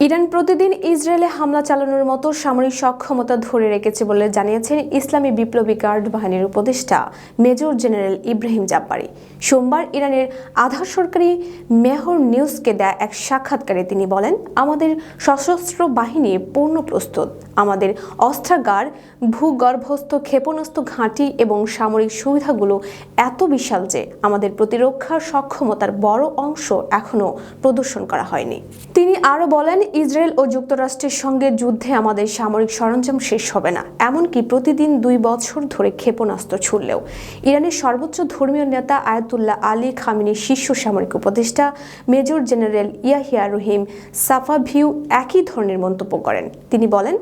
Iran প্রতিদিন ইসরায়েলে হামলা চালানোর মতো সামরিক সক্ষমতা ধরে রেখেছে বলে জানিয়েছেন ইসলামী বিপ্লবী গার্ড বাহিনীর উপদেষ্টা মেজর জেনারেল ইব্রাহিম জাব্বারি। সোমবার ইরানের আধা সরকারি মেহর নিউজকে দেয়া এক সাক্ষাৎকারে তিনি বলেন, আমাদের সশস্ত্র বাহিনী পূর্ণ প্রস্তুত। আমাদের অস্ত্রাগার, ভূগর্ভস্থ ক্ষেপণাস্ত্র ঘাঁটি এবং সামরিক সুবিধাগুলো এত বিশাল যে আমাদের প্রতিরক্ষার সক্ষমতার বড় অংশ এখনও প্রদর্শন করা হয়নি। তিনি আরও বলেন, ইসরায়েল ও যুক্তরাষ্ট্রের সঙ্গে যুদ্ধে আমাদের সামরিক সরঞ্জাম শেষ হবে না, এমনকি প্রতিদিন 2 বছর ধরে ক্ষেপণাস্ত্র ছুড়লেও। ইরানের সর্বোচ্চ ধর্মীয় নেতা আয়াতুল্লাহ আলী খামেনির শীর্ষ সামরিক উপদেষ্টা মেজর জেনারেল ইয়াহিয়া রহিম সাফাভিও একই ধরনের মন্তব্য করেন। তিনি বলেন,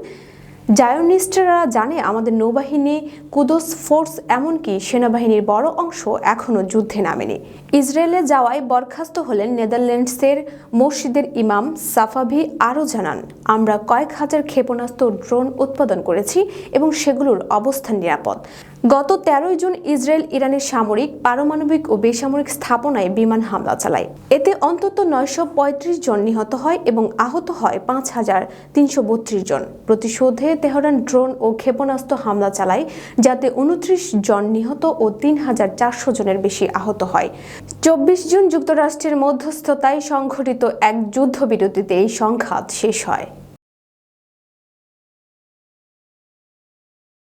জায়নিস্টরা জানে আমাদের নৌবাহিনী, কুদস ফোর্স, এমনকি সেনাবাহিনীর বড় অংশ এখনও যুদ্ধে নামেনি। ইসরায়েলে যাওয়ায় বরখাস্ত হলেন নেদারল্যান্ডসের মসজিদের ইমাম সাফাভি আরও জানান, আমরা কয়েক হাজার ক্ষেপণাস্ত্র ড্রোন উৎপাদন করেছি এবং সেগুলোর অবস্থান নিরাপদ। গত 13 জুন ইসরায়েল ইরানের সামরিক, পারমাণবিক ও বেসামরিক স্থাপনায় বিমান হামলা চালায়। এতে অন্তত 935 জন নিহত হয় এবং আহত হয় 5332 জন। প্রতিশোধে তেহরান ড্রোন ও ক্ষেপণাস্ত্র হামলা চালায়, যাতে 29 জন নিহত ও 3400 জনের বেশি আহত হয়। 24 জুন যুক্তরাষ্ট্রের মধ্যস্থতায় সংঘটিত এক যুদ্ধবিরতিতে এই সংঘাত শেষ হয়।